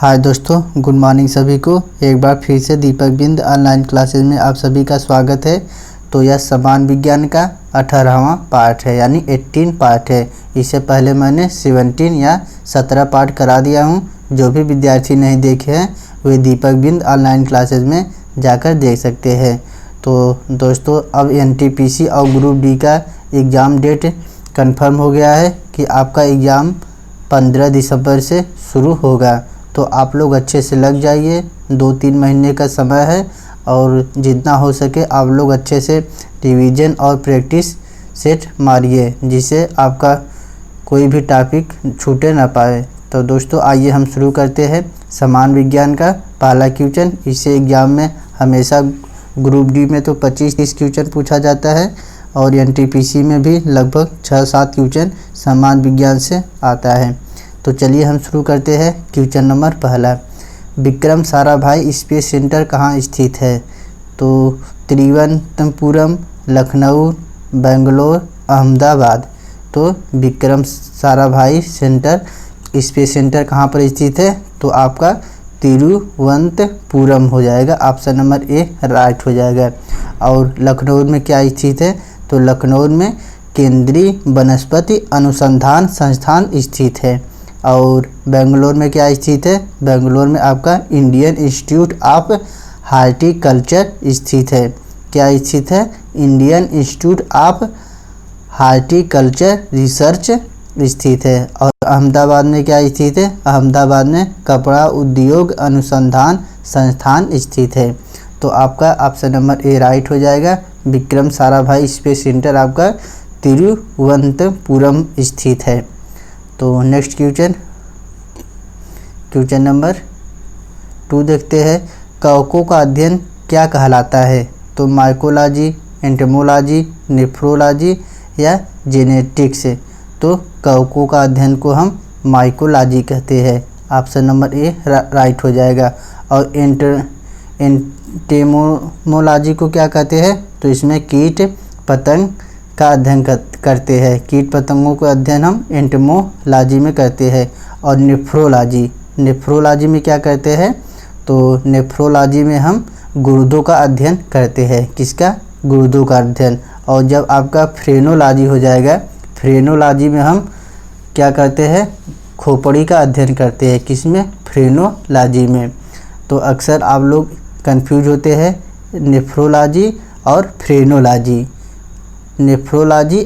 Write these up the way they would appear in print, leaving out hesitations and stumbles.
हाय दोस्तों, good morning सभी को। एक बार फिर से दीपक बिंद ऑनलाइन क्लासेस में आप सभी का स्वागत है। तो यह समान विज्ञान का 18वां पार्ट है, यानी 18 पार्ट है। इससे पहले मैंने 17 या 17 पार्ट करा दिया हूँ। जो भी विद्यार्थी नहीं देखे हैं वे दीपक बिंद ऑनलाइन क्लासेस में जाकर देख सकते हैं। तो दोस्तों, अब NTPC और ग्रुप डी का एग्ज़ाम डेट कंफर्म हो गया है कि आपका एग्ज़ाम 15 दिसंबर से शुरू होगा। तो आप लोग अच्छे से लग जाइए, 2-3 महीने का समय है और जितना हो सके आप लोग अच्छे से रिवीजन और प्रैक्टिस सेट मारिए, जिससे आपका कोई भी टॉपिक छूटे ना पाए। तो दोस्तों, आइए हम शुरू करते हैं समान विज्ञान का पहला क्वेश्चन। इससे एग्ज़ाम में हमेशा ग्रुप डी में तो 25-30 क्वेश्चन पूछा जाता है और NTPC में भी लगभग 6-7 क्वेश्चन समान विज्ञान से आता है। तो चलिए हम शुरू करते हैं। क्वेश्चन नंबर पहला, विक्रम साराभाई स्पेस सेंटर कहाँ स्थित है? तो तिरुवनंतपुरम, लखनऊ, बेंगलोर, अहमदाबाद। तो विक्रम साराभाई स्पेस सेंटर कहाँ पर स्थित है? तो आपका तिरुवनंतपुरम हो जाएगा। ऑप्शन नंबर ए राइट हो जाएगा। और लखनऊ में क्या स्थित है? तो लखनऊ में केंद्रीय वनस्पति अनुसंधान संस्थान स्थित है। और बेंगलोर में क्या स्थित है? बेंगलोर में आपका इंडियन इंस्टीट्यूट ऑफ हॉर्टिकल्चर स्थित है। क्या स्थित है? Indian institute of horticulture research स्थित है। और अहमदाबाद में क्या स्थित है? अहमदाबाद में कपड़ा उद्योग अनुसंधान संस्थान स्थित है। तो आपका ऑप्शन नंबर ए राइट हो जाएगा। विक्रम साराभाई स्पेस सेंटर आपका तिरुवनंतपुरम स्थित है। तो नेक्स्ट क्वेश्चन नंबर 2 देखते हैं। कवकों का अध्ययन क्या कहलाता है? तो माइकोलॉजी, एंटोमोलॉजी, नेफ्रोलॉजी या जेनेटिक्स। तो कवकों का अध्ययन को हम माइकोलॉजी कहते हैं। ऑप्शन नंबर ए राइट हो जाएगा। और एंटेमोलॉजी को क्या कहते हैं? तो इसमें कीट पतंग का अध्ययन करते हैं। कीट पतंगों का अध्ययन हम एंटेमोलॉजी में करते हैं। और नेफ्रोलॉजी में क्या करते हैं? तो नेफ्रोलॉजी में हम गुर्दों का अध्ययन करते हैं। किसका? गुर्दों का अध्ययन। और जब आपका फ्रेनोलॉजी हो जाएगा, फ्रेनोलॉजी में हम क्या करते हैं? खोपड़ी का अध्ययन करते हैं। किसमें? फ्रेनोलॉजी में। तो अक्सर आप लोग कंफ्यूज होते हैं नेफ्रोलॉजी और फ्रेनोलॉजी। नेफ्रोलॉजी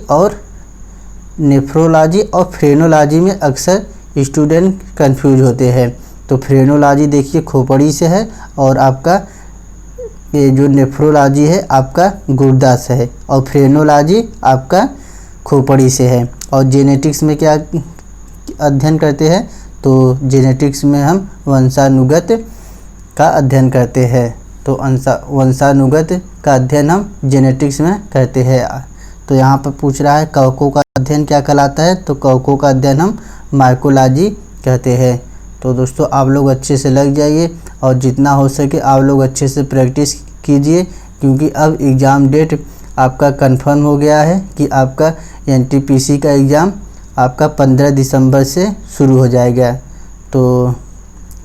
और फ्रेनोलॉजी में अक्सर स्टूडेंट कंफ्यूज होते हैं। तो फ्रेनोलॉजी देखिए खोपड़ी से है और आपका ये जो नेफ्रोलॉजी है आपका गुर्दा से है और फ्रेनोलॉजी आपका खोपड़ी से है। और जेनेटिक्स में क्या अध्ययन करते हैं? तो जेनेटिक्स में हम वंशानुगत का अध्ययन करते हैं। तो वंशानुगत का अध्ययन हम जेनेटिक्स में करते हैं। तो यहाँ पर पूछ रहा है कवकों का अध्ययन क्या कहलाता है? तो कवकों का अध्ययन हम माइकोलॉजी कहते हैं। तो दोस्तों, आप लोग अच्छे से लग जाइए और जितना हो सके आप लोग अच्छे से प्रैक्टिस कीजिए, क्योंकि अब एग्ज़ाम डेट आपका कंफर्म हो गया है कि आपका NTPC का एग्ज़ाम आपका 15 दिसंबर से शुरू हो जाएगा। तो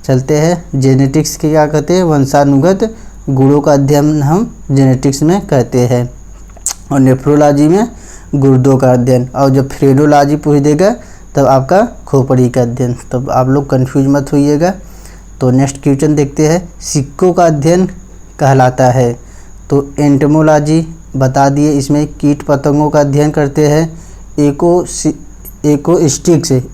चलते हैं। जेनेटिक्स के क्या कहते हैं? वंशानुगत गुणों का अध्ययन हम जेनेटिक्स में करते हैं। और नेफ्रोलॉजी में गुर्दों का अध्ययन। और जब फ्रेनोलॉजी पूछ देगा तब आपका खोपड़ी का अध्ययन। तब आप लोग कंफ्यूज मत होइएगा। तो नेक्स्ट क्वेश्चन देखते हैं। सिक्कों का अध्ययन कहलाता है? तो एंटोमोलॉजी बता दिए, इसमें कीट पतंगों का अध्ययन करते हैं।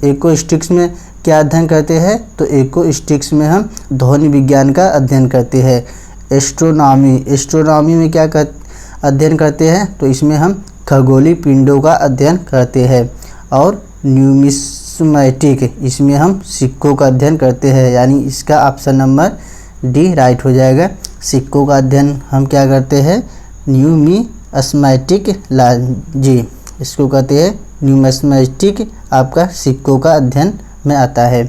एकोस्टिक्स में क्या अध्ययन करते हैं? तो एकोस्टिक्स में हम ध्वनि विज्ञान का अध्ययन करते हैं। एस्ट्रोनॉमी में क्या अध्ययन करते हैं? तो इसमें हम खगोलीय पिंडों का अध्ययन करते हैं। और न्यूमिस्मेटिक, इसमें हम सिक्कों का अध्ययन करते हैं, यानी इसका ऑप्शन नंबर डी राइट हो जाएगा। सिक्कों का अध्ययन हम क्या करते हैं? न्यूमिस्मेटिकलॉजी, इसको कहते हैं न्यूमिस्मेटिक, आपका सिक्कों का अध्ययन में आता है।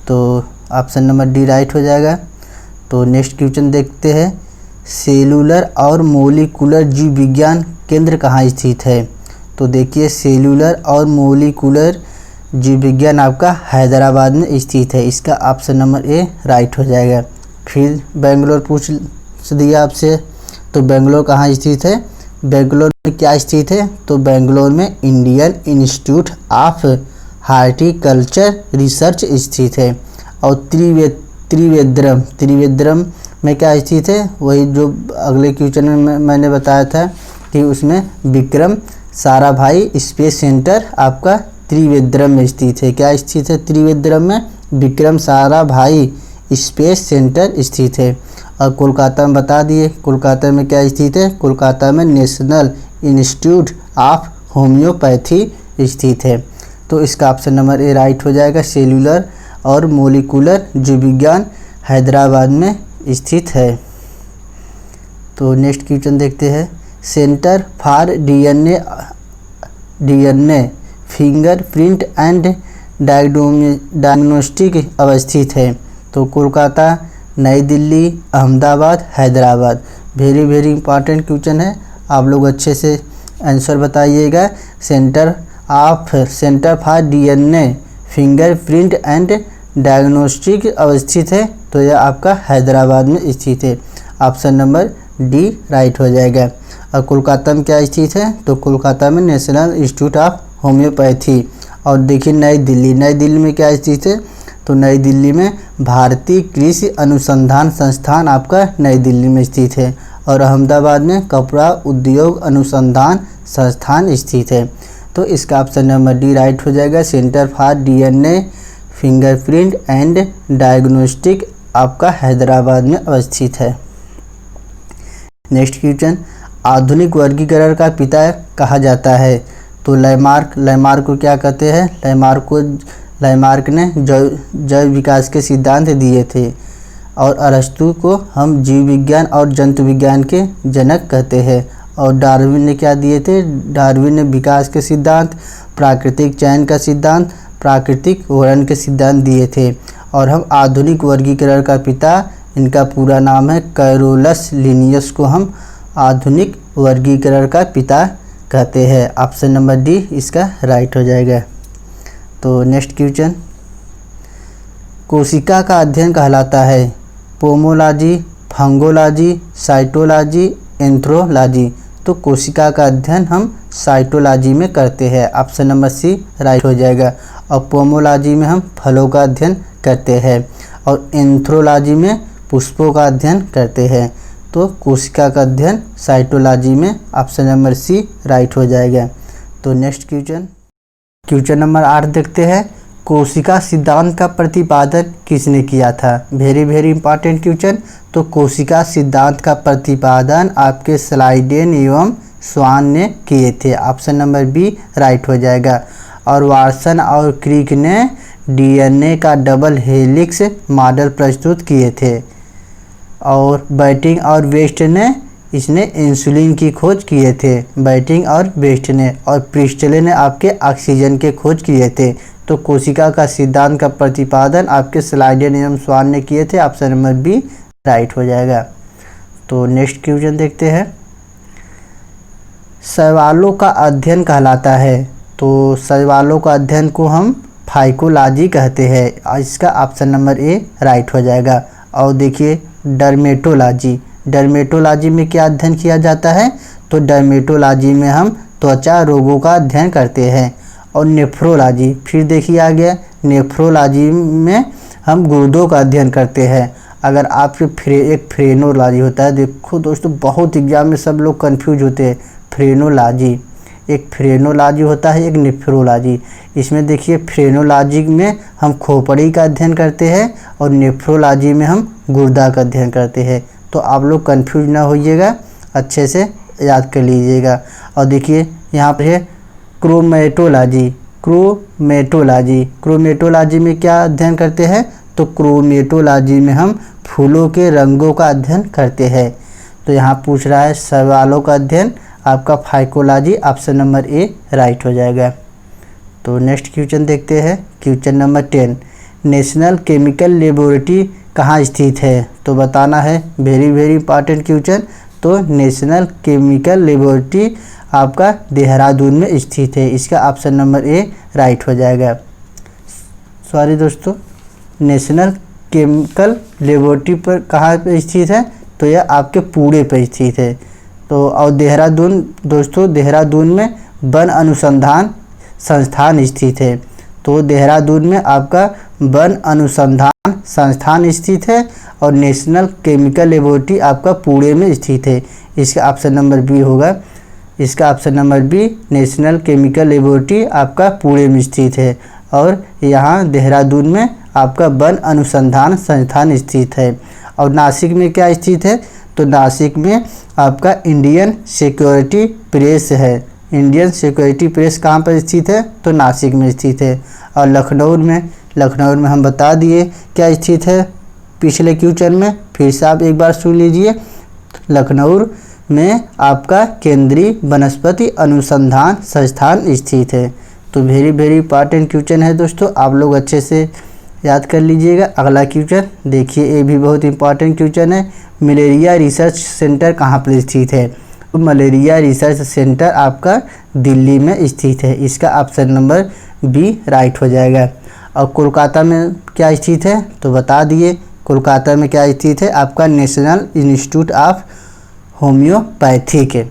तो ऑप्शन नंबर डी राइट हो जाएगा। तो नेक्स्ट क्वेश्चन देखते हैं। सेलुलर और मोलिकुलर जीव विज्ञान केंद्र कहाँ स्थित है? तो देखिए, सेलुलर और मोलिकुलर जीव विज्ञान आपका हैदराबाद में स्थित है। इसका ऑप्शन नंबर ए राइट हो जाएगा। फिर बेंगलोर पूछ दिया आपसे, तो बेंगलोर कहाँ स्थित है? बेंगलोर में क्या स्थित है? तो बेंगलोर में Indian institute of horticulture research स्थित है। और त्रिवेंद्रम में क्या स्थित है? वही जो अगले क्वेश्चन में मैंने बताया था कि उसमें विक्रम साराभाई स्पेस सेंटर आपका त्रिवेंद्रम में स्थित है। क्या स्थित है त्रिवेंद्रम में? विक्रम साराभाई स्पेस सेंटर स्थित है। और कोलकाता में बता दिए, कोलकाता में क्या स्थित है? कोलकाता में नेशनल इंस्टीट्यूट ऑफ होम्योपैथी स्थित है। तो इसका ऑप्शन नंबर ए राइट हो जाएगा। सेल्यूलर और मोलिकुलर जीव विज्ञान हैदराबाद में स्थित है। तो नेक्स्ट क्वेश्चन देखते हैं। Centre for DNA fingerprint and diagnostic अवस्थित है। तो कोलकाता, नई Delhi, Ahmedabad, Hyderabad. Very very important question है, आप लोग अच्छे से आंसर बताइएगा। Centre for DNA fingerprint and diagnostic अवस्थित है, तो यह आपका हैदराबाद में स्थित है। ऑप्शन नंबर डी राइट हो जाएगा। और कोलकाता में क्या स्थित है? तो कोलकाता में नेशनल इंस्टीट्यूट ऑफ होम्योपैथी। और देखिए नई दिल्ली में क्या स्थित है? तो नई दिल्ली में भारतीय कृषि अनुसंधान संस्थान आपका नई दिल्ली में स्थित है। और अहमदाबाद में कपड़ा उद्योग अनुसंधान संस्थान स्थित है। तो इसका ऑप्शन नंबर डी राइट हो जाएगा। Centre for DNA fingerprint and diagnostic आपका हैदराबाद में अवस्थित है। नेक्स्ट क्वेश्चन, आधुनिक वर्गीकरण का पिता कहा जाता है? तो लैमार्क को क्या कहते हैं? लैमार्क ने जैव विकास के सिद्धांत दिए थे। और अरस्तु को हम जीव विज्ञान और जंतु विज्ञान के जनक कहते हैं। और डार्विन ने क्या दिए थे? डार्विन ने विकास के सिद्धांत, प्राकृतिक चयन का सिद्धांत, प्राकृतिक वर्णन के सिद्धांत दिए थे। और हम आधुनिक वर्गीकरण का पिता, इनका पूरा नाम है कैरोलस लिनियस, को हम आधुनिक वर्गीकरण का पिता कहते हैं। ऑप्शन नंबर डी इसका राइट हो जाएगा। तो नेक्स्ट क्वेश्चन, कोशिका का अध्ययन कहलाता है? Pomology, fungology, cytology, anthrology. तो कोशिका का अध्ययन हम साइटोलॉजी में करते हैं। ऑप्शन नंबर सी राइट हो जाएगा। और पोमोलॉजी में हम फलों का अध्ययन करते हैं। और एंथ्रोलॉजी में पुष्पों का अध्ययन करते हैं। तो कोशिका का अध्ययन साइटोलॉजी में ऑप्शन नंबर सी राइट हो जाएगा। तो नेक्स्ट क्वेश्चन नंबर 8 देखते हैं। कोशिका सिद्धांत का प्रतिपादन किसने किया था? Very very important question. तो कोशिका सिद्धांत का प्रतिपादन आपके स्लाइडेन एवं स्वान ने किए थे। ऑप्शन नंबर बी राइट हो जाएगा। और वाटसन और क्रिक ने डीएनए का डबल हेलिक्स मॉडल प्रस्तुत किए थे। और बैटिंग और वेस्ट ने इसने इंसुलिन की खोज किए थे। बैटिंग और वेस्ट ने। और प्रिस्टले ने आपके ऑक्सीजन के खोज किए थे। तो कोशिका का सिद्धांत का प्रतिपादन आपके स्लाइडेन एवं स्वान ने किए थे। ऑप्शन नंबर बी राइट हो जाएगा। तो नेक्स्ट क्वेश्चन देखते हैं। शैवालों का अध्ययन कहलाता है? तो शैवालों का अध्ययन को हम फाइकोलॉजी कहते हैं। इसका ऑप्शन नंबर ए राइट हो जाएगा। और देखिए डर्मेटोलॉजी में क्या अध्ययन किया जाता है? तो डर्मेटोलॉजी में हम त्वचा रोगों का अध्ययन करते हैं। और नेफ्रोलॉजी, फिर देखिए आ गया, नेफ्रोलॉजी में हम गुर्दों का अध्ययन करते हैं। अगर आपके एक फ्रेनोलॉजी होता है, देखो दोस्तों बहुत एग्जाम में सब लोग कंफ्यूज होते हैं। फ्रेनोलॉजी, एक फ्रेनोलॉजी होता है, एक नेफ्रोलॉजी। इसमें देखिए फ्रेनोलॉजी में हम खोपड़ी का अध्ययन करते हैं और नेफ्रोलॉजी में हम गुर्दा का अध्ययन करते हैं। तो आप लोग कंफ्यूज ना होइएगा, अच्छे से याद कर लीजिएगा। और देखिए यहाँ पर है क्रोमेटोलॉजी में क्या अध्ययन करते हैं? तो क्रोमेटोलॉजी में हम फूलों के रंगों का अध्ययन करते हैं। तो यहाँ पूछ रहा है शैवालों का अध्ययन आपका phycology. Option number A right हो जाएगा। तो नेक्स्ट क्वेश्चन देखते हैं। Question number 10, national chemical laboratory कहाँ स्थित है? तो बताना है। Very very important question. तो नेशनल केमिकल लेबोरेटरी आपका देहरादून में स्थित है। इसका ऑप्शन नंबर ए राइट हो जाएगा। सॉरी दोस्तों, नेशनल केमिकल लेबोरेटरी पर कहाँ पे स्थित है, तो यह आपके पुणे पर स्थित है। तो और देहरादून दोस्तों, देहरादून में वन अनुसंधान संस्थान स्थित है। तो देहरादून में आपका वन अनुसंधान संस्थान स्थित है और नेशनल केमिकल लेबोरेटरी आपका पुणे में स्थित है। इसका ऑप्शन नंबर बी होगा। इसका option number B, national chemical laboratory आपका पुणे में स्थित है और यहाँ देहरादून में आपका वन अनुसंधान संस्थान स्थित है। और नासिक में क्या स्थित है, तो नासिक में आपका इंडियन सिक्योरिटी प्रेस है। इंडियन सिक्योरिटी प्रेस कहाँ पर स्थित है, तो नासिक में स्थित है। और लखनऊ में हम बता दिए क्या स्थित है पिछले क्वेश्चन में, फिर से आप एक बार सुन लीजिए। लखनऊ में आपका केंद्रीय वनस्पति अनुसंधान संस्थान स्थित है। तो वेरी इंपॉर्टेंट क्वेश्चन है दोस्तों, आप लोग अच्छे से याद कर लीजिएगा। अगला क्वेश्चन देखिए, ये भी बहुत इंपॉर्टेंट क्वेश्चन है। मलेरिया रिसर्च सेंटर कहाँ पर स्थित है, तो मलेरिया रिसर्च सेंटर आपका दिल्ली में स्थित है। इसका ऑप्शन नंबर बी राइट हो जाएगा। और कोलकाता में क्या स्थित है, तो बता दिए कोलकाता में क्या स्थित है, आपका नेशनल इंस्टीट्यूट ऑफ होम्योपैथिक।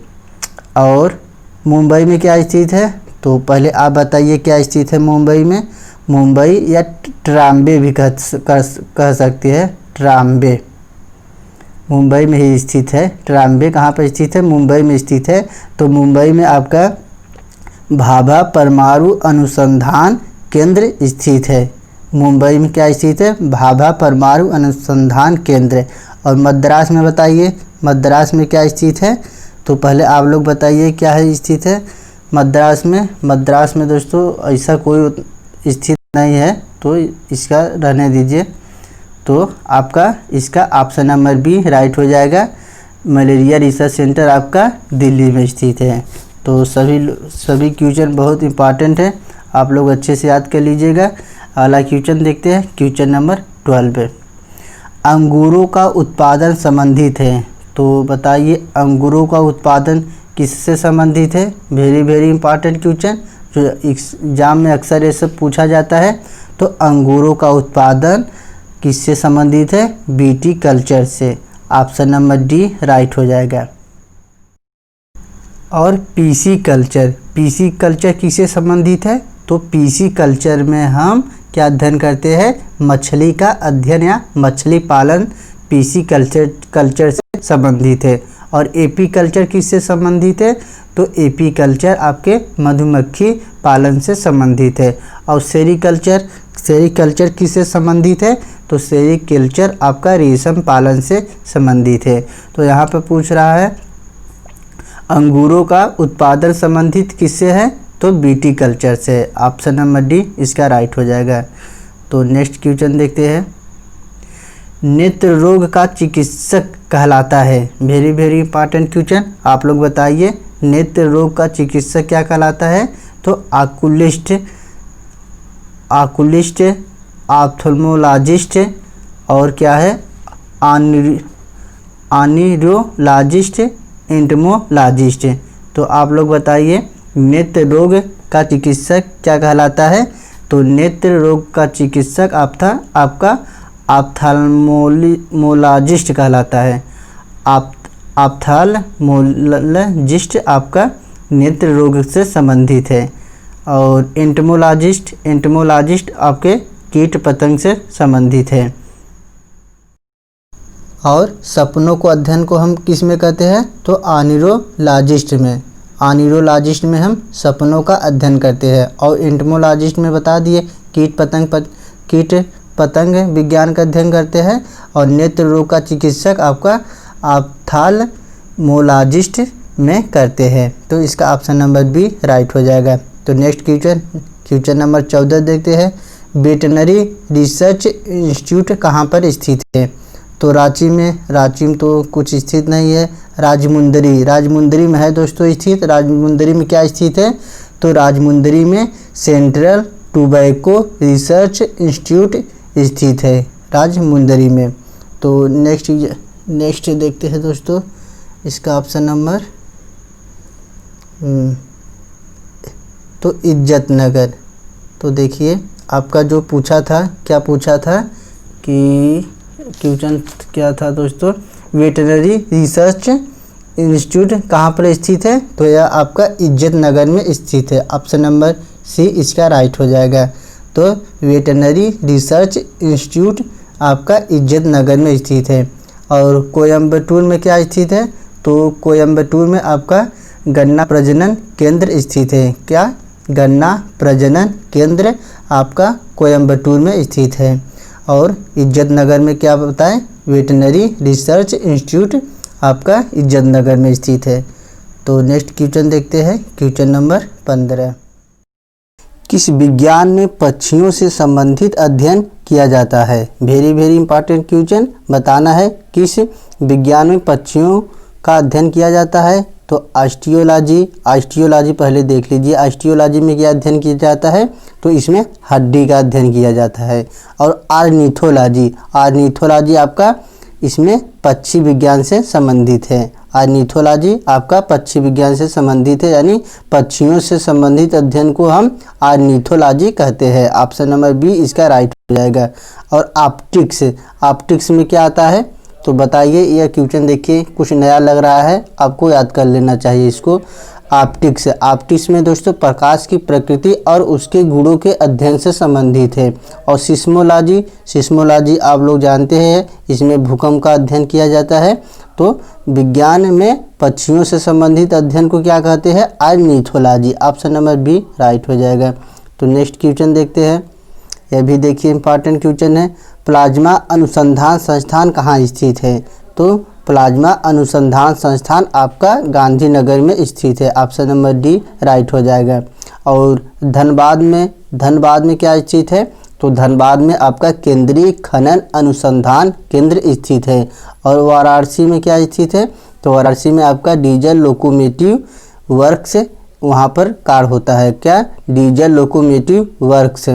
और मुंबई में क्या स्थित है, तो पहले आप बताइए क्या स्थित है मुंबई में। मुंबई या ट्राम्बे भी कह सकते हैं, ट्राम्बे मुंबई में ही स्थित है। ट्राम्बे कहाँ पर स्थित है, मुंबई में स्थित है। तो मुंबई में आपका भाभा परमाणु अनुसंधान केंद्र स्थित है। मुंबई में क्या स्थित है, भाभा परमाणु अनुसंधान केंद्र। और मद्रास में बताइए, मद्रास में क्या स्थित है, तो पहले आप लोग बताइए क्या है स्थित है मद्रास में। मद्रास में दोस्तों ऐसा कोई स्थित नहीं है, तो इसका रहने दीजिए। तो आपका इसका ऑप्शन नंबर बी राइट हो जाएगा। मलेरिया रिसर्च सेंटर आपका दिल्ली में स्थित है। तो सभी क्वेश्चन बहुत इंपॉर्टेंट है, आप लोग अच्छे से याद कर लीजिएगा। अगला क्वेश्चन देखते हैं, क्वेश्चन नंबर 12। अंगूरों का उत्पादन संबंधित है, तो बताइए अंगूरों का उत्पादन किससे संबंधित है। वेरी इंपॉर्टेंट क्वेश्चन जो एग्जाम में अक्सर ये सब पूछा जाता है। तो अंगूरों का उत्पादन किससे संबंधित है, बीटी कल्चर से। ऑप्शन नंबर डी राइट हो जाएगा। और पीसी कल्चर किससे संबंधित है, तो पीसी कल्चर में हम क्या अध्ययन करते हैं, मछली का अध्ययन या मछली पालन पीसी कल्चर से संबंधित है। और एपी कल्चर किससे संबंधित है, तो एपी कल्चर आपके मधुमक्खी पालन से संबंधित है। और सेरीकल्चर किससे संबंधित है, तो सेरीकल्चर आपका रेशम पालन से संबंधित है। तो यहाँ पर पूछ रहा है अंगूरों का उत्पादन संबंधित किससे है, तो बीटी कल्चर से। ऑप्शन नंबर डी इसका राइट हो जाएगा। तो नेक्स्ट क्वेश्चन देखते हैं, नेत्र रोग का चिकित्सक कहलाता है। वेरी इंपॉर्टेंट क्वेश्चन, आप लोग बताइए नेत्र रोग का चिकित्सक क्या कहलाता है, तो आकुलिस्ट ऑप्थेल्मोलॉजिस्ट और क्या है आनिरोलॉजिस्ट एंटमोलॉजिस्ट। तो आप लोग बताइए नेत्र रोग का चिकित्सक क्या कहलाता है, तो नेत्र रोग का चिकित्सक आपका ऑप्थेल्मोलॉजिस्ट कहलाता है। ऑप्थेल्मोलॉजिस्ट आपका नेत्र रोग से संबंधित है। और एंटमोलॉजिस्ट आपके कीट पतंग से संबंधित है। और सपनों को अध्ययन को हम किस में कहते हैं, तो आनिरोलॉजिस्ट में हम सपनों का अध्ययन करते हैं। और एंटमोलॉजिस्ट में बता दिए कीट पतंग विज्ञान का अध्ययन करते हैं। और नेत्र रोग का चिकित्सक आपका ऑप्थेल्मोलॉजिस्ट में करते हैं। तो इसका ऑप्शन नंबर बी राइट हो जाएगा। तो नेक्स्ट क्वेश्चन नंबर 14 देखते हैं, वेटनरी रिसर्च इंस्टीट्यूट कहाँ पर स्थित है, तो रांची में तो कुछ स्थित नहीं है। राजमुंदरी में है दोस्तों स्थित। राजमुंदरी में क्या स्थित है, तो राजमुंदरी में सेंट्रल टोबैको रिसर्च इंस्टीट्यूट स्थित है राजमुंदरी में। तो नेक्स्ट देखते हैं दोस्तों, इसका ऑप्शन नंबर तो इज्जत नगर। तो देखिए आपका जो पूछा था, क्या पूछा था कि क्वेश्चन क्या था दोस्तों, वेटरनरी रिसर्च इंस्टीट्यूट कहाँ पर स्थित है, तो यह आपका इज्जत नगर में स्थित है। ऑप्शन नंबर सी इसका राइट हो जाएगा। तो वेटरनरी रिसर्च इंस्टीट्यूट आपका इज्जत नगर में स्थित है। और कोयम्बटूर में क्या स्थित है, तो कोयम्बटूर में आपका गन्ना प्रजनन केंद्र स्थित है। क्या, गन्ना प्रजनन केंद्र आपका कोयम्बटूर में स्थित है। और इज्जत नगर में क्या बताएं, वेटरनरी रिसर्च इंस्टीट्यूट आपका इज्जत नगर में स्थित है। तो नेक्स्ट क्वेश्चन देखते हैं, क्वेश्चन नंबर 15। किस विज्ञान में पक्षियों से संबंधित अध्ययन किया जाता है। वेरी इंपॉर्टेंट क्वेश्चन, बताना है किस विज्ञान में पक्षियों का अध्ययन किया जाता है। तो ऑस्टियोलॉजी पहले देख लीजिए। ऑस्टियोलॉजी में क्या अध्ययन किया जाता है, तो इसमें हड्डी का अध्ययन किया जाता है। और ऑर्निथोलॉजी आपका इसमें पक्षी विज्ञान से संबंधित है। ऑर्निथोलॉजी आपका पक्षी विज्ञान से संबंधित है, यानी पक्षियों से संबंधित अध्ययन को हम ऑर्निथोलॉजी कहते हैं। ऑप्शन नंबर बी इसका राइट हो जाएगा। और ऑप्टिक्स में क्या आता है, तो बताइए। यह क्वेश्चन देखिए कुछ नया लग रहा है, आपको याद कर लेना चाहिए इसको। ऑप्टिक्स में दोस्तों प्रकाश की प्रकृति और उसके गुणों के अध्ययन से संबंधित है। और सिस्मोलॉजी आप लोग जानते हैं, इसमें भूकंप का अध्ययन किया जाता है। तो विज्ञान में पक्षियों से संबंधित अध्ययन को क्या कहते हैं, ornithology. Option number B right हो जाएगा। तो नेक्स्ट क्वेश्चन देखते हैं, यह भी देखिए इंपॉर्टेंट क्वेश्चन है। प्लाज्मा अनुसंधान संस्थान कहाँ स्थित है, तो प्लाज्मा अनुसंधान संस्थान आपका गांधीनगर में स्थित है। ऑप्शन नंबर डी राइट हो जाएगा। और धनबाद में क्या स्थित है, तो धनबाद में आपका केंद्रीय खनन अनुसंधान केंद्र स्थित है। और वाराणसी में क्या स्थित है, तो वाराणसी में आपका डीजल लोकोमोटिव वर्क्स वहाँ पर कार्य होता है। क्या, डीजल लोकोमोटिव वर्क्स।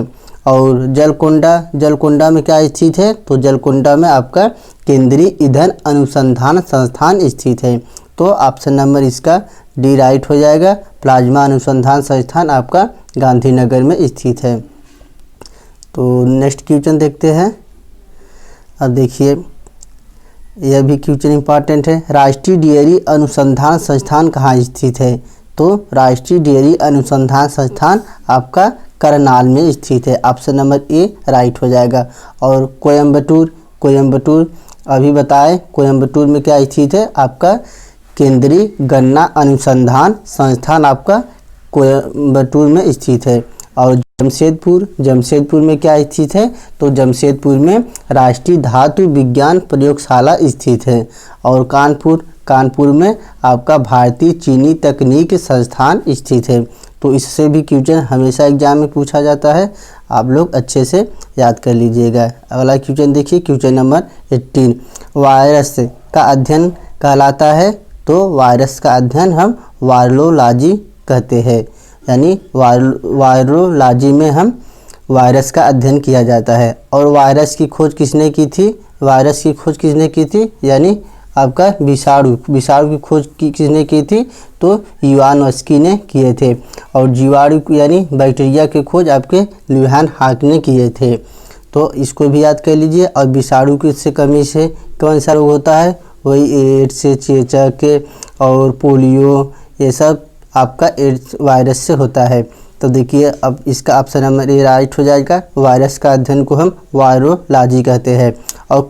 और जलकुंडा में क्या स्थित है, तो जलकुंडा में आपका केंद्रीय ईंधन अनुसंधान संस्थान स्थित है। तो ऑप्शन नंबर इसका डी राइट हो जाएगा। प्लाज्मा अनुसंधान संस्थान आपका गांधीनगर में स्थित है। तो नेक्स्ट क्वेश्चन देखते हैं। अब देखिए यह भी क्वेश्चन इंपॉर्टेंट है। राष्ट्रीय डेयरी अनुसंधान संस्थान कहाँ स्थित है, तो राष्ट्रीय डेयरी अनुसंधान संस्थान आपका करनाल में स्थित है। ऑप्शन नंबर ए राइट हो जाएगा। और कोयम्बटूर अभी बताएं, कोयम्बटूर में क्या स्थित है, आपका केंद्रीय गन्ना अनुसंधान संस्थान आपका कोयम्बटूर में स्थित है। और जमशेदपुर में क्या स्थित है, तो जमशेदपुर में राष्ट्रीय धातु विज्ञान प्रयोगशाला स्थित है। और कानपुर में आपका भारतीय चीनी तकनीक संस्थान स्थित है। तो इससे भी क्वेश्चन हमेशा एग्जाम में पूछा जाता है, आप लोग अच्छे से याद कर लीजिएगा। अगला क्वेश्चन देखिए, क्वेश्चन नंबर 18। वायरस का अध्ययन कहलाता है, तो वायरस का अध्ययन हम वायरोलॉजी कहते हैं। यानी वायरोलॉजी में हम वायरस का अध्ययन किया जाता है। और वायरस की खोज किसने की थी, यानी आपका विषाणु की खोज किसने की थी, तो इवानोव्स्की ने किए थे। और जीवाणु यानी बैक्टीरिया की खोज आपके ल्यूहान हाक ने किए थे। तो इसको भी याद कर लीजिए। और विषाणु की से कमी से कौन सा रोग होता है, वही एड्स, चेचक और पोलियो, ये सब आपका एड्स वायरस से होता है। तो देखिए अब इसका ऑप्शन नंबर ए राइट हो जाएगा। वायरस का अध्ययन को हम वायरोलॉजी कहते हैं। और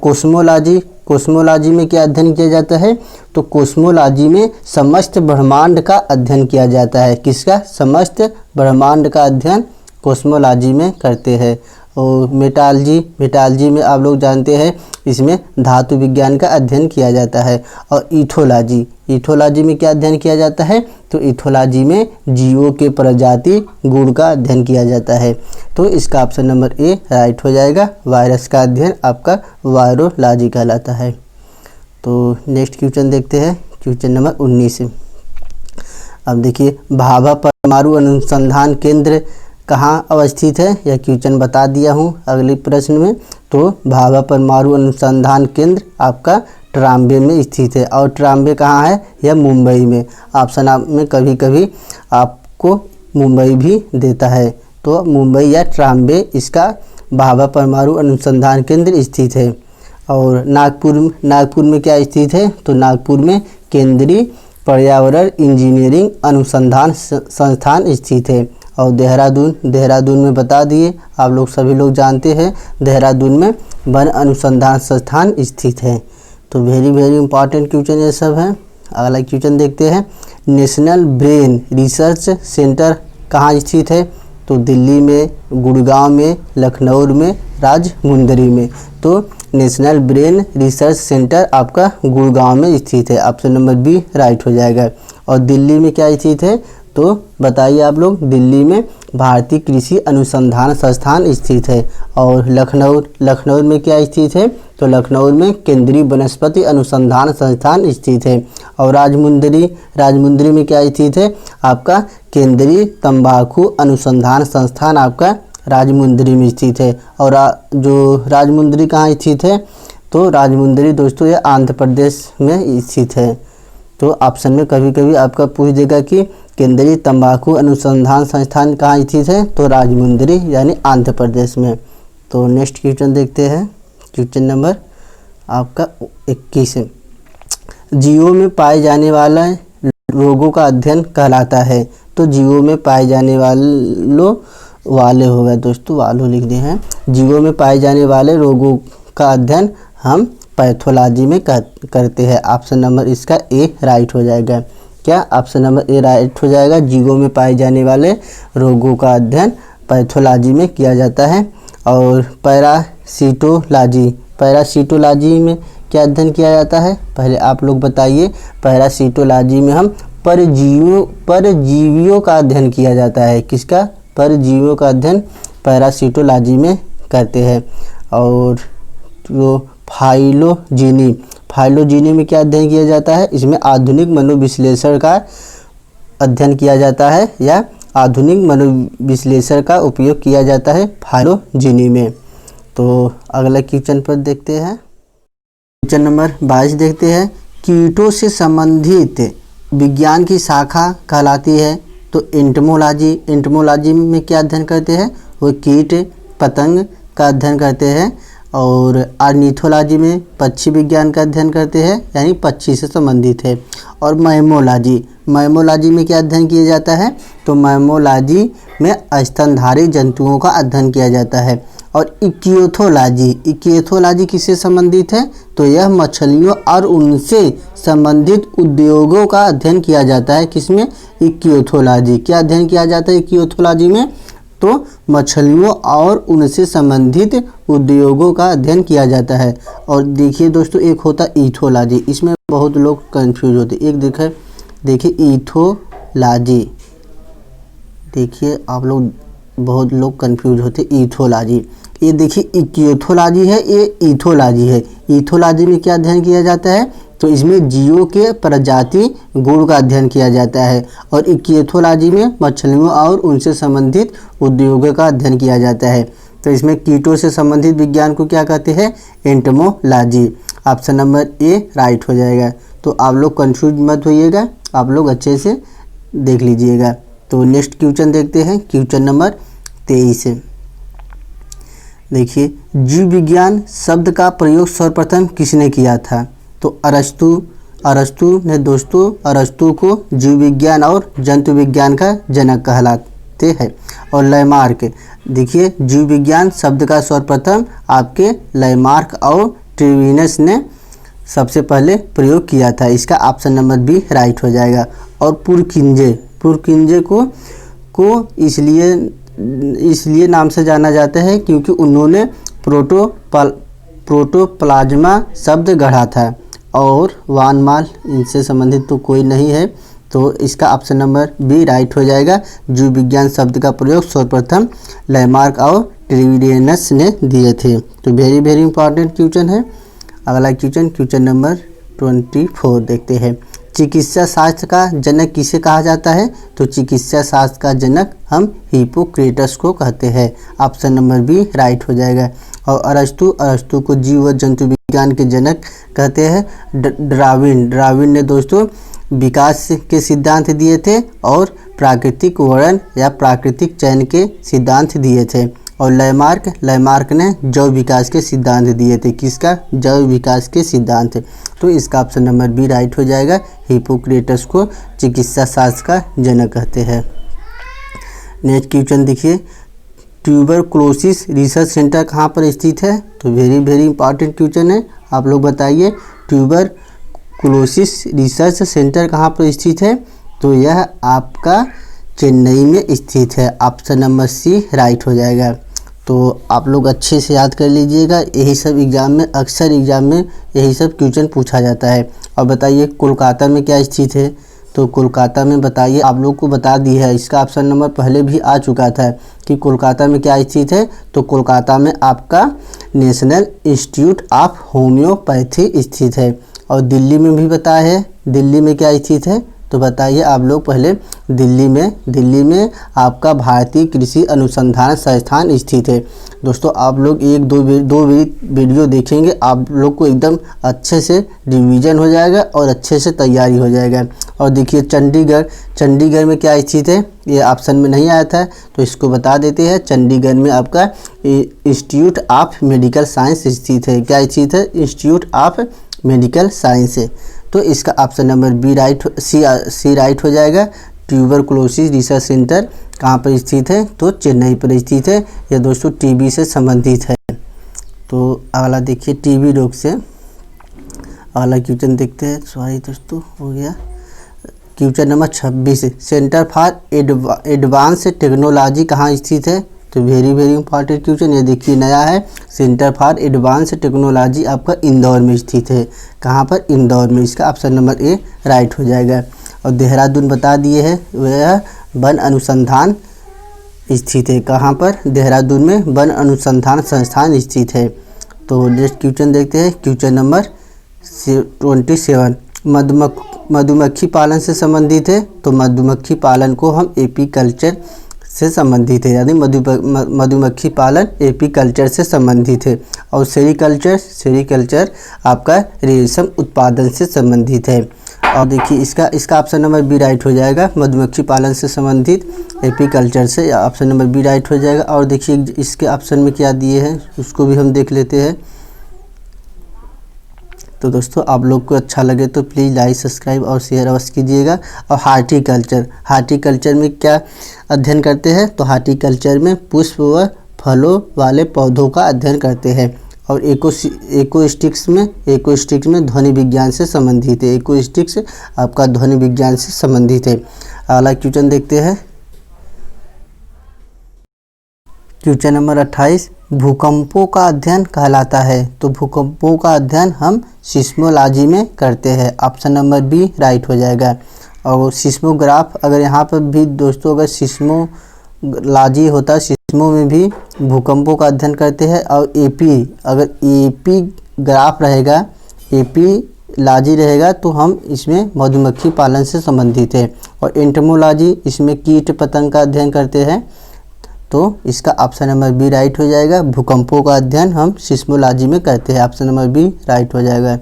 कोस्मोलॉजी में क्या अध्ययन किया जाता है, तो कोस्मोलॉजी में समस्त ब्रह्मांड का अध्ययन किया जाता है। किसका, समस्त ब्रह्मांड का अध्ययन कोस्मोलॉजी में करते हैं। और मेटालजी में आप लोग जानते हैं, इसमें धातु विज्ञान का अध्ययन किया जाता है। और इथोलॉजी में क्या अध्ययन किया जाता है, तो इथोलॉजी में जीवों के प्रजाति गुण का अध्ययन किया जाता है। तो इसका ऑप्शन नंबर ए राइट हो जाएगा। वायरस का अध्ययन आपका वायरोलॉजी कहलाता है। तो नेक्स्ट क्वेश्चन देखते हैं, क्वेश्चन नंबर 19। अब देखिए भाभा परमाणु अनुसंधान केंद्र कहाँ अवस्थित है, यह क्वेश्चन बता दिया हूँ अगले प्रश्न में। तो भाभा परमाणु अनुसंधान केंद्र आपका ट्राम्बे में स्थित है। और ट्राम्बे कहाँ है, यह मुंबई में। ऑप्शन में कभी कभी आपको मुंबई भी देता है, तो मुंबई या ट्राम्बे इसका भाभा परमाणु अनुसंधान केंद्र स्थित है। और नागपुर में क्या स्थित है, तो नागपुर में केंद्रीय पर्यावरण इंजीनियरिंग अनुसंधान संस्थान स्थित है। और देहरादून में बता दिए, आप लोग सभी लोग जानते हैं देहरादून में वन अनुसंधान संस्थान स्थित है। तो वेरी वेरी इंपॉर्टेंट क्वेश्चन ये सब है। अगला क्वेश्चन देखते हैं, नेशनल ब्रेन रिसर्च सेंटर कहाँ स्थित है, तो दिल्ली में, गुड़गांव में, लखनऊ में, राजमुंदरी में। तो नेशनल ब्रेन रिसर्च सेंटर आपका गुड़गांव में स्थित है, ऑप्शन नंबर बी राइट हो जाएगा। और दिल्ली में क्या स्थित है, तो बताइए आप लोग, दिल्ली में भारतीय कृषि अनुसंधान संस्थान स्थित है। और लखनऊ में क्या स्थित है, तो लखनऊ में केंद्रीय वनस्पति अनुसंधान संस्थान स्थित है। और राजमुंदरी में क्या स्थित है, आपका केंद्रीय तंबाकू अनुसंधान संस्थान आपका राजमुंदरी में स्थित है। और जो राजमुंदरी कहाँ स्थित है, तो राजमुंदरी दोस्तों ये आंध्र प्रदेश में स्थित है। तो ऑप्शन में कभी कभी आपका पूछ देगा कि केंद्रीय तंबाकू अनुसंधान संस्थान कहाँ स्थित है, तो राजमुंदरी यानी आंध्र प्रदेश में। तो नेक्स्ट क्वेश्चन देखते हैं, क्वेश्चन नंबर आपका 21 है, जीवों में पाए जाने वाला रोगों का अध्ययन कहलाता है। तो जीवों में पाए जाने वाले होगा दोस्तों, वालों लिख दिए हैं। जीवों में पाए जाने वाले रोगों का अध्ययन हम पैथोलॉजी में करते हैं। ऑप्शन नंबर इसका ए राइट हो जाएगा। क्या ऑप्शन नंबर ए राइट हो जाएगा, जीवों में पाए जाने वाले रोगों का अध्ययन पैथोलॉजी में किया जाता है। और पैरासीटोलॉजी में क्या अध्ययन किया जाता है, पहले आप लोग बताइए। पैरासीटोलॉजी में हम परजीवियों का अध्ययन किया जाता है। किसका, परजीवियों का अध्ययन पैरासीटोलॉजी में करते हैं। और जो फाइलोजेनी में क्या अध्ययन किया जाता है, इसमें आधुनिक मनोविश्लेषण का अध्ययन किया जाता है या आधुनिक मनोविश्लेषण का उपयोग किया जाता है फाइलोजेनी में। तो अगला क्वेश्चन पर देखते हैं, क्वेश्चन नंबर 22 देखते हैं, कीटों से संबंधित विज्ञान की शाखा कहलाती है। तो एंटोमोलॉजी में क्या अध्ययन करते हैं, वो कीट पतंग का अध्ययन करते हैं। और ऑर्निथोलॉजी में पक्षी विज्ञान का अध्ययन करते हैं, यानी पक्षी से संबंधित है। और मैमोलॉजी में क्या अध्ययन किया जाता है, तो मैमोलॉजी में स्तनधारी जंतुओं का अध्ययन किया जाता है। और इकियोथोलॉजी किससे संबंधित है, तो यह मछलियों और उनसे संबंधित उद्योगों का अध्ययन किया जाता है। किसमें, इकियोथोलॉजी। क्या अध्ययन किया जाता है इकियोथोलॉजी में, तो मछलियों और उनसे संबंधित उद्योगों का अध्ययन किया जाता है। और देखिए दोस्तों, एक होता है ईथोलॉजी, इसमें बहुत लोग कंफ्यूज होते हैं। एक देखिए ईथोलॉजी, देखिए आप लोग बहुत लोग कंफ्यूज होते हैं ईथोलॉजी। ये देखिए इकियोथोलॉजी है, ये ईथोलॉजी है। ईथोलॉजी में क्या अध्ययन किया जाता है, तो इसमें जीवों के प्रजाति गुण का अध्ययन किया जाता है। और इकियोथोलॉजी में मछलियों और उनसे संबंधित उद्योगों का अध्ययन किया जाता है। तो इसमें कीटों से संबंधित विज्ञान को क्या कहते हैं, entomology. Option number A right हो जाएगा। तो आप लोग कंफ्यूज मत होइएगा, आप लोग अच्छे से देख लीजिएगा। तो नेक्स्ट क्वेश्चन देखते हैं, क्वेश्चन नंबर 23 है। देखिए, जीव विज्ञान शब्द का प्रयोग सर्वप्रथम किसने किया था, तो अरस्तु ने दोस्तों, अरस्तु को जीव विज्ञान और जंतु विज्ञान का जनक कहलाते हैं। और लैमार्क, देखिए जीव विज्ञान शब्द का सर्वप्रथम आपके लैमार्क और ट्रेविनस ने सबसे पहले प्रयोग किया था। इसका ऑप्शन नंबर बी राइट हो जाएगा। और पुरकिंजे को इसलिए नाम से जाना जाता है क्योंकि उन्होंने प्रोटोप्लाज्मा शब्द गढ़ा था। और वानमाल, इनसे संबंधित तो कोई नहीं है, तो इसका ऑप्शन नंबर बी राइट हो जाएगा। जीव विज्ञान शब्द का प्रयोग सर्वप्रथम लैमार्क और ट्रेविनस ने दिए थे। तो वेरी वेरी इंपॉर्टेंट क्वेश्चन है। अगला क्वेश्चन नंबर 24 देखते हैं। चिकित्सा शास्त्र का जनक किसे कहा जाता है? तो चिकित्सा शास्त्र का जनक हम हिप्पोक्रेटस को कहते हैं। ऑप्शन नंबर बी राइट हो जाएगा। और अरस्तु को जीव व जंतु विज्ञान के जनक कहते हैं। डार्विन ने दोस्तों विकास के सिद्धांत दिए थे और प्राकृतिक वर्णन या प्राकृतिक चयन के सिद्धांत दिए थे। और लैमार्क ने जैव विकास के सिद्धांत दिए थे। किसका? जैव विकास के सिद्धांत। तो इसका ऑप्शन नंबर बी राइट हो जाएगा। हिप्पोक्रेटस को चिकित्सा शास्त्र का जनक कहते हैं। नेक्स्ट क्वेश्चन देखिए, ट्यूबरकुलोसिस रिसर्च सेंटर कहाँ पर स्थित है? तो वेरी इंपॉर्टेंट क्वेश्चन है। आप लोग बताइए, ट्यूबरकुलोसिस रिसर्च सेंटर कहाँ पर स्थित है? तो यह आपका चेन्नई में स्थित है। ऑप्शन नंबर सी राइट हो जाएगा। तो आप लोग अच्छे से याद कर लीजिएगा, यही सब एग्ज़ाम में, अक्सर एग्ज़ाम में यही सब क्वेश्चन पूछा जाता है। और बताइए कोलकाता में क्या स्थित है? तो कोलकाता में बताइए, आप लोग को बता दी है, इसका ऑप्शन नंबर पहले भी आ चुका था कि कोलकाता में क्या स्थित है। तो कोलकाता में आपका नेशनल इंस्टीट्यूट ऑफ होम्योपैथी स्थित है। और दिल्ली में भी बताया है, दिल्ली में क्या स्थित है? तो बताइए आप लोग पहले, दिल्ली में आपका भारतीय कृषि अनुसंधान संस्थान स्थित है। दोस्तों आप लोग एक दो वीडियो देखेंगे, आप लोग को एकदम अच्छे से रिवीजन हो जाएगा और अच्छे से तैयारी हो जाएगा। और देखिए चंडीगढ़ में क्या स्थित है? ये ऑप्शन में नहीं आया था तो इसको बता देते हैं। चंडीगढ़ में आपका इंस्टीट्यूट ऑफ मेडिकल साइंस स्थित है। क्या स्थित है? इंस्टीट्यूट ऑफ मेडिकल साइंस है। तो इसका option number B C right हो जाएगा। ट्यूबरकुलोसिस रिसर्च सेंटर कहाँ पर स्थित है? तो चेन्नई पर स्थित है। यह दोस्तों टीबी से संबंधित है। तो अगला देखिए, टीबी रोग से अगला क्वेश्चन देखते हैं। सॉरी दोस्तों, हो गया question number 26, centre for advance technology कहाँ स्थित है? तो वेरी इंपॉर्टेंट क्वेश्चन, ये देखिए नया है। सेंटर फॉर एडवांस टेक्नोलॉजी आपका इंदौर में स्थित है। कहाँ पर? इंदौर में। इसका ऑप्शन नंबर ए राइट हो जाएगा। और देहरादून बता दिए है, वह वन अनुसंधान स्थित है। कहाँ पर? देहरादून में वन अनुसंधान संस्थान स्थित है। तो नेक्स्ट क्वेश्चन देखते हैं, क्वेश्चन नंबर 27, मधुमक्खी पालन से संबंधित है। तो मधुमक्खी पालन को हम एपीकल्चर से संबंधित है, यानी मधुमक्खी पालन एपीकल्चर से संबंधित है। और सेरीकल्चर आपका रेशम उत्पादन से संबंधित है। और देखिए इसका ऑप्शन नंबर बी राइट हो जाएगा। मधुमक्खी पालन से संबंधित एपीकल्चर से ऑप्शन नंबर बी राइट हो जाएगा। और देखिए इसके ऑप्शन में क्या दिए हैं उसको भी हम देख लेते हैं। तो दोस्तों आप लोग को अच्छा लगे तो प्लीज़ लाइक, सब्सक्राइब और शेयर अवश्य कीजिएगा। और हार्टिकल्चर में क्या अध्ययन करते हैं? तो हार्टिकल्चर में पुष्प व फलों वाले पौधों का अध्ययन करते हैं। और इकोस्टिक्स में ध्वनि विज्ञान से संबंधित है। इकोस्टिक्स आपका ध्वनि विज्ञान से संबंधित है। अगला क्वेश्चन देखते हैं, क्वेश्चन नंबर 28, भूकंपों का अध्ययन कहलाता है। तो भूकंपों का अध्ययन हम सिस्मोलॉजी में करते हैं। ऑप्शन नंबर बी राइट हो जाएगा। और सिस्मोग्राफ, अगर यहाँ पर भी दोस्तों अगर सिस्मोलॉजी होता है, सिस्मो में भी भूकंपों का अध्ययन करते हैं। और अगर एपी ग्राफ रहेगा, एपीलॉजी रहेगा तो हम इसमें मधुमक्खी पालन से संबंधित है। और एंटोमोलॉजी, इसमें कीट पतंग का अध्ययन करते हैं। तो इसका ऑप्शन नंबर बी राइट हो जाएगा। भूकंपों का अध्ययन हम सिस्मोलॉजी में करते हैं। ऑप्शन नंबर बी राइट हो जाएगा।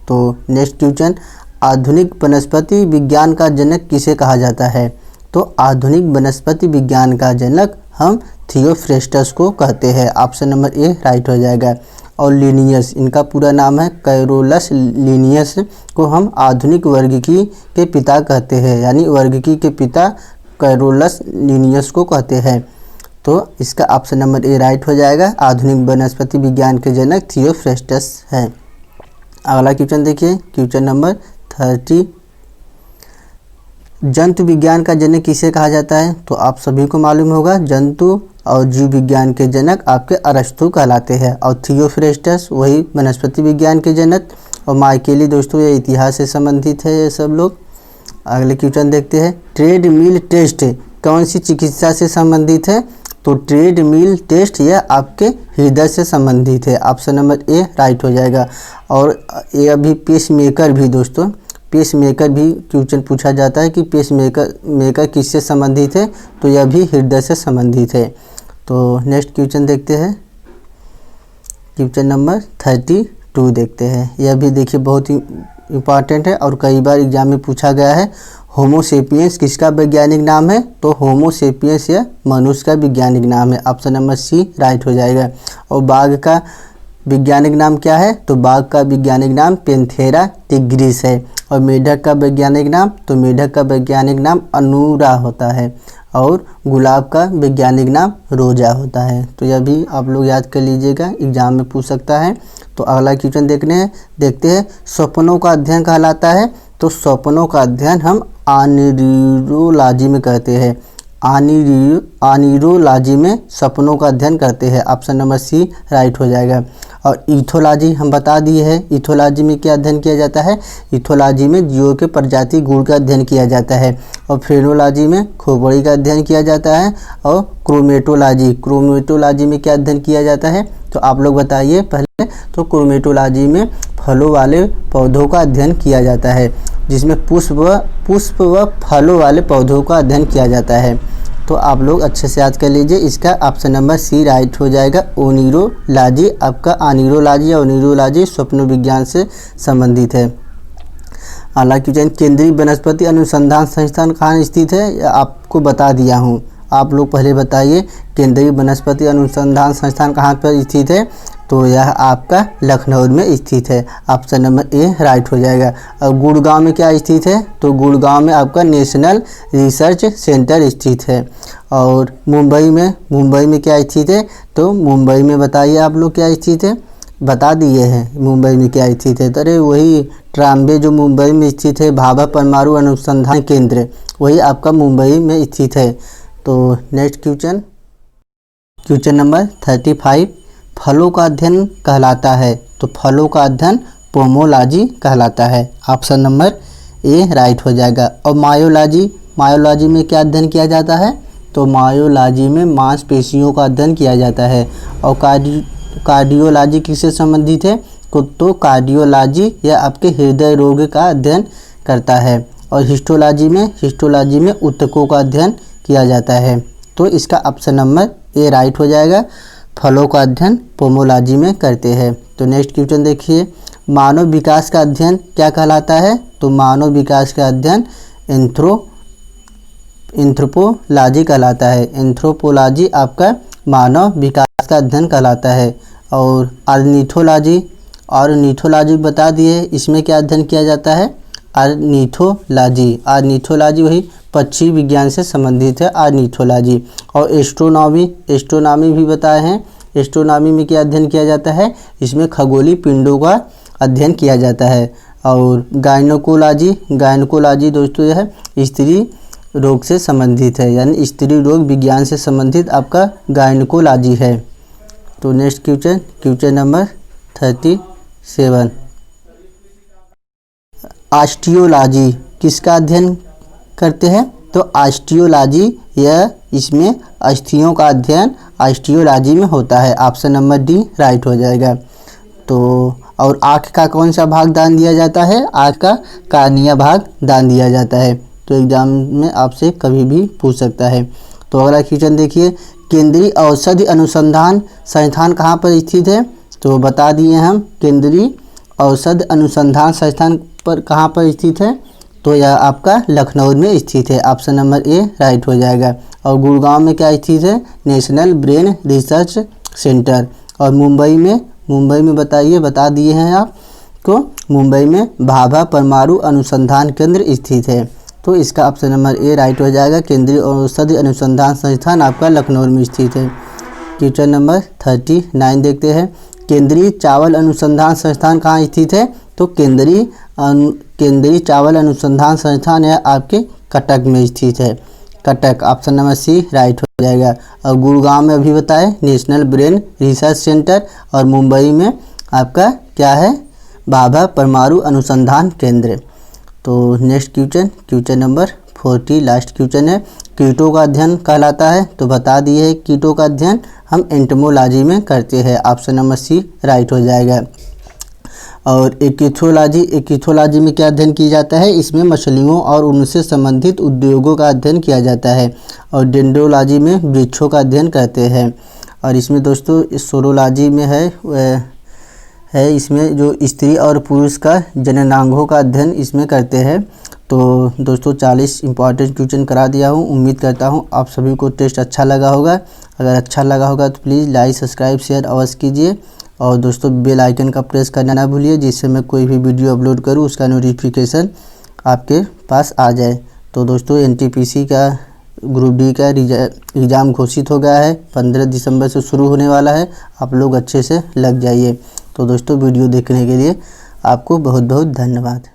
तो नेक्स्ट क्वेश्चन, आधुनिक वनस्पति विज्ञान का जनक किसे कहा जाता है? तो आधुनिक वनस्पति विज्ञान का जनक हम थियोफ्रेस्टस को कहते हैं। ऑप्शन नंबर ए राइट हो जाएगा। और लिनियस, इनका पूरा नाम है कैरोलस लिनियस, को हम आधुनिक वर्गिकी के पिता कहते हैं, यानी वर्गिकी के पिता कैरोलस लिनियस को कहते हैं। तो इसका ऑप्शन नंबर ए राइट हो जाएगा। आधुनिक वनस्पति विज्ञान के जनक थियोफ्रेस्टस है। अगला क्वेश्चन देखिए, क्वेश्चन नंबर 30, जंतु विज्ञान का जनक किसे कहा जाता है? तो आप सभी को मालूम होगा, जंतु और जीव विज्ञान के जनक आपके अरस्तु कहलाते हैं। और थियोफ्रेस्टस वही वनस्पति विज्ञान के जनक। और माइकेली दोस्तों ये इतिहास से संबंधित है ये सब लोग। अगले क्वेश्चन देखते हैं, ट्रेड मिल टेस्ट कौन सी चिकित्सा से संबंधित है? तो ट्रेड मिल टेस्ट यह आपके हृदय से संबंधित है। ऑप्शन नंबर ए राइट हो जाएगा। और ये अभी पेस मेकर भी दोस्तों, पेस मेकर भी क्वेश्चन पूछा जाता है कि पेस मेकर किससे संबंधित है, तो यह भी हृदय से संबंधित है। तो नेक्स्ट क्वेश्चन देखते हैं, क्वेश्चन नंबर 32 देखते हैं। यह भी देखिए बहुत ही इम्पॉर्टेंट है और कई बार एग्जाम में पूछा गया है। होमो सेपियंस किसका वैज्ञानिक नाम है, तो होमो सेपियंस यह मनुष्य का वैज्ञानिक नाम है। ऑप्शन नंबर सी राइट हो जाएगा। और बाघ का वैज्ञानिक नाम क्या है, तो बाघ का वैज्ञानिक नाम पैंथेरा टिग्रिस है। और मेढक का वैज्ञानिक नाम, तो मेढक का वैज्ञानिक नाम अनूरा होता है। और गुलाब का वैज्ञानिक नाम रोजा होता है। तो यह भी आप लोग याद कर लीजिएगा, एग्जाम में पूछ सकता है। तो अगला क्वेश्चन देखते हैं सपनों का अध्ययन कहलाता है, तो सपनों का अध्ययन हम आनिरोलॉजी में करते हैं। आनिरोलॉजी में सपनों का अध्ययन करते हैं। ऑप्शन नंबर सी राइट हो जाएगा। और इथोलॉजी हम बता दिए हैं, इथोलॉजी में क्या अध्ययन किया जाता है, इथोलॉजी में जीवों के प्रजाति गुण का अध्ययन किया जाता है। और फ्रेनोलॉजी में खोपड़ी का अध्ययन किया जाता है। और क्रोमेटोलॉजी में क्या अध्ययन किया जाता है, तो आप लोग बताइए पहले। तो क्रोमेटोलॉजी में फलों वाले पौधों का अध्ययन किया जाता है, जिसमें पुष्प व फलों वाले पौधों का अध्ययन किया जाता है। तो आप लोग अच्छे से याद कर लीजिए, इसका ऑप्शन नंबर सी राइट हो जाएगा। ओनिरोलॉजी, आपका आनिरोलॉजी या ओनिरोलॉजी स्वप्न विज्ञान से संबंधित है। अगला क्वेश्चन, केंद्रीय वनस्पति अनुसंधान संस्थान कहाँ स्थित है, आपको बता दिया हूँ। आप लोग पहले बताइए केंद्रीय वनस्पति अनुसंधान संस्थान कहाँ पर स्थित है, तो यह आपका लखनऊ में स्थित है। ऑप्शन नंबर ए राइट हो जाएगा। और गुड़गांव में क्या स्थित है, तो गुड़गांव में आपका नेशनल रिसर्च सेंटर स्थित है। और मुंबई में क्या स्थित है, तो मुंबई में बताइए आप लोग क्या स्थित है, बता दिए हैं मुंबई में क्या स्थित है। तो अरे वही ट्राम्बे जो मुंबई में स्थित है, भाभा परमाणु अनुसंधान केंद्र, वही आपका मुंबई में स्थित है। तो नेक्स्ट क्वेश्चन नंबर 35, फलों का अध्ययन कहलाता है, तो फलों का अध्ययन पोमोलॉजी कहलाता है। ऑप्शन नंबर ए राइट हो जाएगा। और मायोलॉजी में क्या अध्ययन किया जाता है, तो मायोलॉजी में मांसपेशियों का अध्ययन किया जाता है। और कार्डियोलॉजी किससे संबंधित है, तो कार्डियोलॉजी यह आपके हृदय रोग का अध्ययन करता है। और हिस्टोलॉजी में ऊतकों का अध्ययन किया जाता है। तो इसका ऑप्शन नंबर ए राइट हो जाएगा। फलों का अध्ययन पोमोलॉजी में करते हैं। तो नेक्स्ट क्वेश्चन देखिए, मानव विकास का अध्ययन क्या कहलाता है, तो मानव विकास का अध्ययन एंथ्रोपोलॉजी कहलाता है। एंथ्रोपोलॉजी आपका मानव विकास का अध्ययन कहलाता है। और ऑर्निथोलॉजी बता दिए, इसमें क्या अध्ययन किया जाता है, ऑर्निथोलॉजी वही पक्षी विज्ञान से संबंधित है ऑर्निथोलॉजी। और एस्ट्रोनॉमी भी बताए हैं। एस्ट्रोनॉमी में क्या अध्ययन किया जाता है, इसमें खगोलीय पिंडों का अध्ययन किया जाता है। और गायनकोलॉजी दोस्तों यह है स्त्री रोग से संबंधित है, यानी स्त्री रोग विज्ञान से संबंधित आपका गायनकोलॉजी है। तो नेक्स्ट क्वेश्चन नंबर 37, ऑस्टियोलॉजी किसका अध्ययन करते हैं, तो ऑस्टियोलॉजी यह इसमें अस्थियों का अध्ययन ऑस्टियोलॉजी में होता है। ऑप्शन नंबर डी राइट हो जाएगा। तो और आँख का कौन सा भाग दान दिया जाता है, आँख का कार्निया भाग दान दिया जाता है। तो एग्जाम में आपसे कभी भी पूछ सकता है। तो अगला क्वेश्चन देखिए, केंद्रीय औषधि अनुसंधान संस्थान कहाँ पर स्थित है, तो बता दिए हम केंद्रीय औषधि अनुसंधान संस्थान पर कहाँ पर स्थित है, तो यह आपका लखनऊ में स्थित है। ऑप्शन नंबर ए राइट हो जाएगा। और गुड़गांव में क्या स्थित है, नेशनल ब्रेन रिसर्च सेंटर। और मुंबई में बताइए, बता दिए हैं आपको, मुंबई में भाभा परमाणु अनुसंधान केंद्र स्थित है। तो इसका ऑप्शन नंबर ए राइट हो जाएगा। केंद्रीय औषधि अनुसंधान संस्थान आपका लखनऊ में स्थित है। क्वेश्चन नंबर 39 देखते हैं, केंद्रीय चावल अनुसंधान संस्थान कहाँ स्थित है, तो केंद्रीय चावल अनुसंधान संस्थान है आपके कटक में स्थित है। Cuttack, option number C right हो जाएगा। और गुड़गांव में अभी बताए नेशनल ब्रेन रिसर्च सेंटर। और मुंबई में आपका क्या है, भाभा परमाणु अनुसंधान केंद्र। तो next question number 40 last question है, कीटों का अध्ययन कहलाता है, तो बता दिए कीटों का अध्ययन हम एंटोमोलॉजी में करते हैं। ऑप्शन नंबर सी राइट हो जाएगा। और एकिथोलॉजी में क्या अध्ययन किया जाता है, इसमें मछलियों और उनसे संबंधित उद्योगों का अध्ययन किया जाता है। और डेंड्रोलॉजी में वृक्षों का अध्ययन करते हैं। और इसमें दोस्तों सोरोलॉजी में है इसमें जो स्त्री और पुरुष का जननांगों का अध्ययन इसमें करते हैं। तो दोस्तों 40 इंपॉर्टेंट क्वेश्चन करा दिया हूँ। उम्मीद करता हूँ आप सभी को टेस्ट अच्छा लगा होगा। अगर अच्छा लगा होगा तो प्लीज़ लाइक सब्सक्राइब शेयर अवश्य कीजिए। और दोस्तों बेल आइकन का प्रेस करना ना भूलिए, जिससे मैं कोई भी वीडियो अपलोड करूँ उसका नोटिफिकेशन आपके पास आ जाए। तो दोस्तों एनटीपीसी का ग्रुप डी का एग्ज़ाम घोषित हो गया है, 15 दिसंबर से शुरू होने वाला है। आप लोग अच्छे से लग जाइए। तो दोस्तों वीडियो देखने के लिए आपको बहुत बहुत धन्यवाद।